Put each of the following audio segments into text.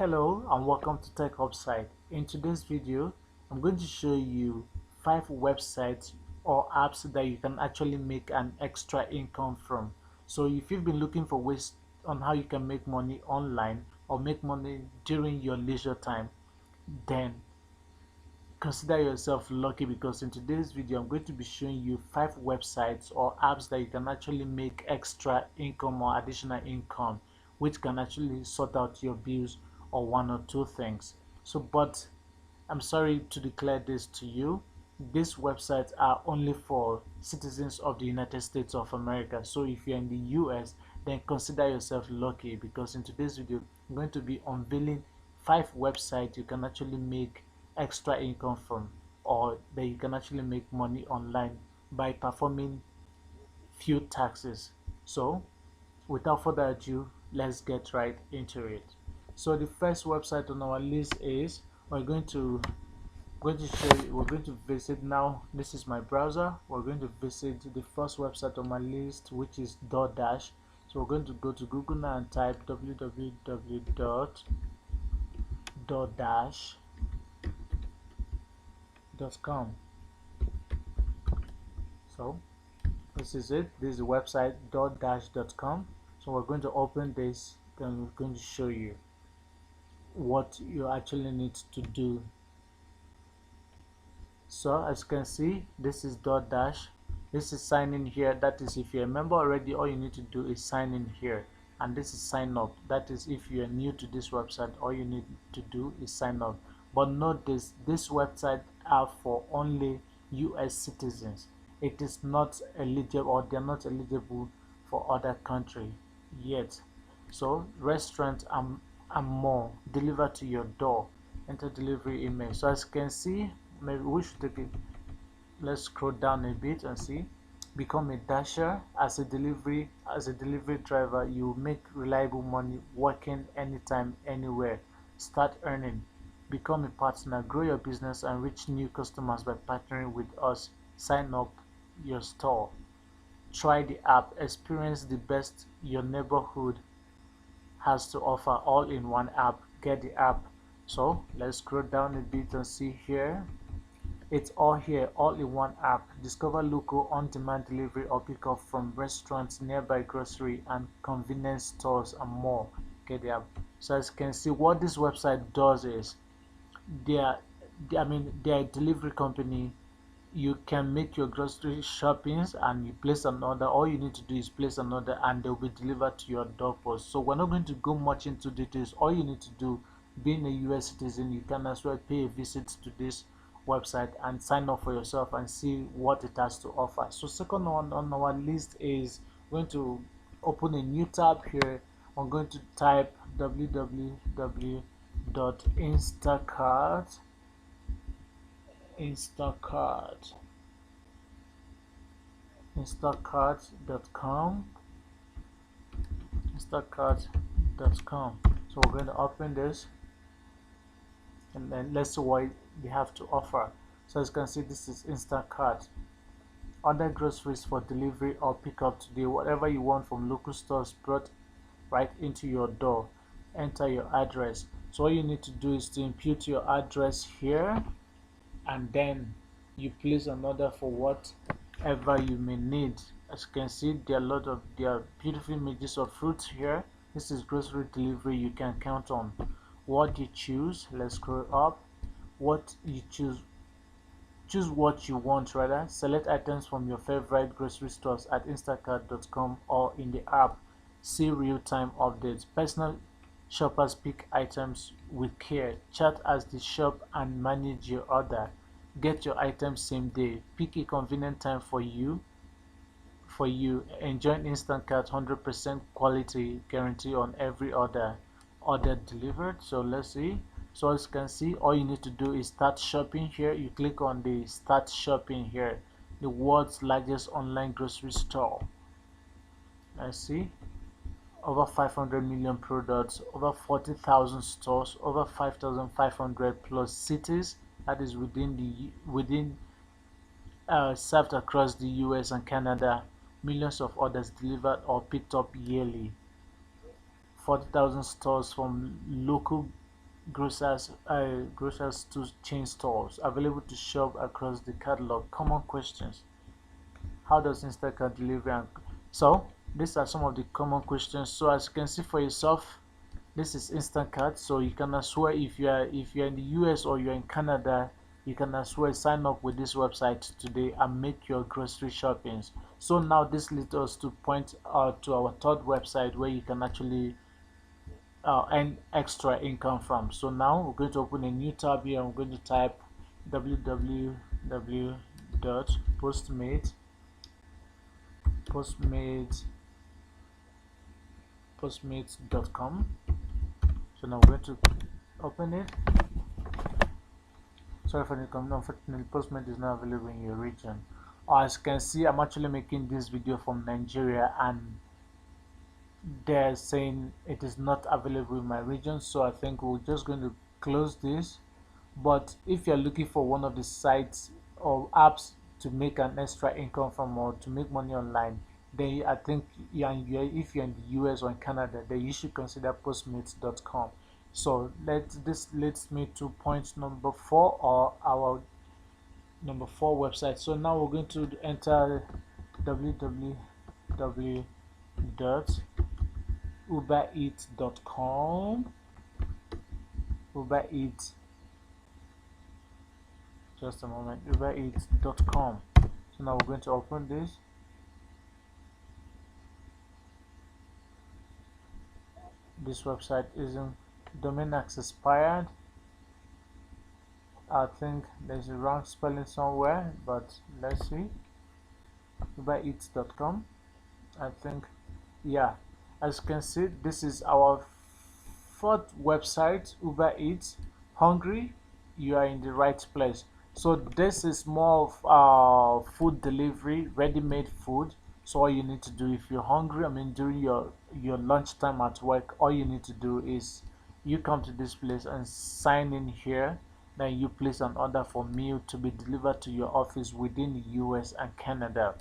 Hello and welcome to Tech Upside. In today's video, I'm going to show you 5 websites or apps that you can actually make an extra income from. So if you've been looking for ways on how you can make money online or make money during your leisure time, then consider yourself lucky, because in today's video I'm going to be showing you 5 websites or apps that you can actually make extra income or additional income, which can actually sort out your bills or one or two things. But I'm sorry to declare this to you. These websites are only for citizens of the United States of America. So if you're in the US, then consider yourself lucky, because in today's video I'm going to be unveiling 5 websites you can actually make extra income from, or that you can actually make money online by performing few taxes. So without further ado, let's get right into it. So the first website on our list is we're going to show you, we're going to visit now. This is my browser. We're going to visit the first website on my list, which is DoorDash. So we're going to go to Google now and type www.doordash.com. So this is it. This is the website DoorDash.com. So we're going to open this, then we're going to show you what you actually need to do. So as you can see, this is DoorDash. This is sign in here. That is, if you're a member already, all you need to do is sign in here. And this is sign up. That is, if you are new to this website, all you need to do is sign up. But note this website are for only US citizens. It is not eligible, or they're not eligible for other country yet. So restaurants and more delivered to your door. Enter delivery email. So as you can see, maybe we should take it. Let's scroll down a bit and see. Become a dasher. As a delivery driver, you make reliable money working anytime, anywhere. Start earning. Become a partner. Grow your business and reach new customers by partnering with us. Sign up your store. Try the app. Experience the best your neighborhood has to offer, all in one app. Get the app. So let's scroll down a bit and see here. It's all here, all in one app. Discover local on-demand delivery or pickup from restaurants, nearby grocery and convenience stores and more. Get the app. So as you can see, what this website does is they're a delivery company. You can make your grocery shoppings and you place an order. All you need to do is place an order and they'll be delivered to your doorpost. So we're not going to go much into details. All you need to do, being a US citizen, you can as well pay a visit to this website and sign up for yourself and see what it has to offer. So second one on our list is going to open a new tab here. I'm going to type instacart.com. So we're going to open this and then let's see what they have to offer. So as you can see, this is Instacart. Order groceries for delivery or pickup today. Whatever you want from local stores brought right into your door. Enter your address. So all you need to do is to input your address here, and then you place an order for whatever you may need. As you can see, there are beautiful images of fruits here. This is grocery delivery you can count on. What you choose, let's scroll up. What you choose what you want. Rather, select items from your favorite grocery stores at instacart.com or in the app. See real-time updates. Personal shoppers pick items with care. Chat as they shop and manage your order. Get your items same day. Pick a convenient time for you. Enjoy Instacart 100% quality guarantee on every order delivered. So let's see. So as you can see, all you need to do is start shopping here. You click on the start shopping here. The world's largest online grocery store. Let's see. Over 500 million products, over 40,000 stores, over 5,500 plus cities. That is served across the US and Canada. Millions of orders delivered or picked up yearly. 40,000 stores from local grocers to chain stores, available to shop across the catalog. Common questions. How does Instacart deliver? So these are some of the common questions. So as you can see for yourself, this is Instacart. So you can as well, if you're in the US or you're in Canada, you can as well sign up with this website today and make your grocery shoppings. So now this leads us to point out to our third website where you can actually earn extra income from. So now we're going to open a new tab here and we're going to type www.postmates.com. So now we're going to open it. Sorry for the comment. Unfortunately, Postmate is not available in your region. As you can see, I'm actually making this video from Nigeria and they're saying it is not available in my region. So I think we're just going to close this. But if you're looking for one of the sites or apps to make an extra income from or to make money online, then I think if you're in the US or in Canada, then you should consider Postmates.com. So this leads me to point number 4, or our number 4 website. So now we're going to enter www.ubereats.com. Uber Eats. Just a moment. Ubereats.com. So now we're going to open this. This website isn't domain access expired. I think there's a wrong spelling somewhere, but let's see. Ubereats.com. I think, yeah, as you can see, this is our fourth website, Uber Eats. Hungry, you are in the right place. So this is more of food delivery, ready-made food. So all you need to do, if you're hungry, I mean during your lunchtime at work, all you need to do is you come to this place and sign in here. Then you place an order for meal to be delivered to your office within the US and Canada.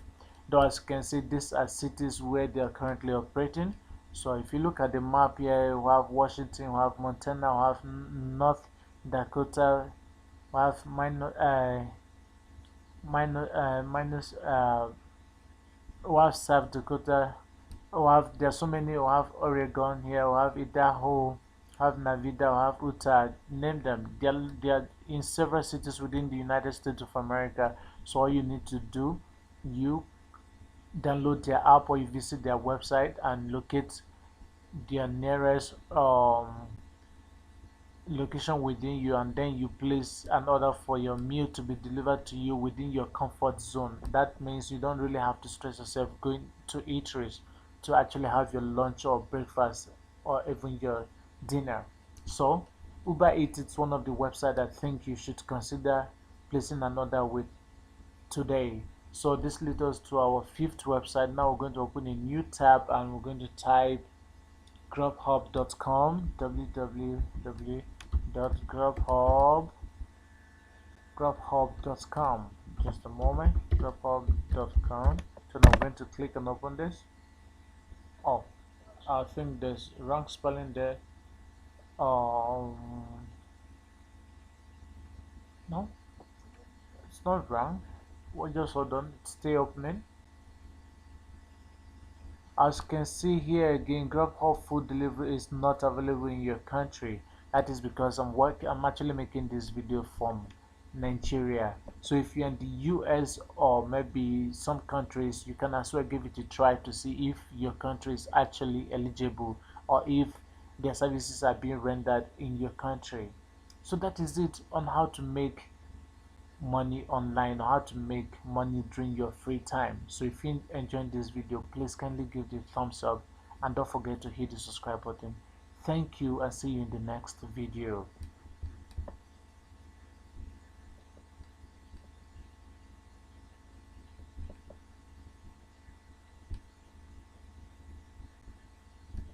Though as you can see, these are cities where they are currently operating. So if you look at the map here, we have Washington, we have Montana, we have North Dakota, we have we have South Dakota, there's so many, we have Oregon here, we have Idaho, we have Nevada, we have Utah, name them. They're in several cities within the United States of America. So all you need to do, you download their app or you visit their website and locate their nearest location within you, and then you place an order for your meal to be delivered to you within your comfort zone. That means you don't really have to stress yourself going to eateries to actually have your lunch or breakfast or even your dinner. So Uber Eats is one of the websites I think you should consider placing an order with today. So this leads us to our fifth website. Now we're going to open a new tab and we're going to type grubhub.com, www.grubhub.com. Just a moment. Grubhub.com. So now I'm going to click and open this. Oh, I think there's wrong spelling there. No, it's not wrong. Well, just hold on. Stay opening. As you can see here again, Grubhub food delivery is not available in your country. That is because I'm actually making this video from Nigeria. So if you're in the US or maybe some countries, you can as well give it a try to see if your country is actually eligible or if their services are being rendered in your country. So that is it on how to make money online or how to make money during your free time. So if you enjoyed this video, please kindly give the thumbs up and don't forget to hit the subscribe button. Thank you and see you in the next video.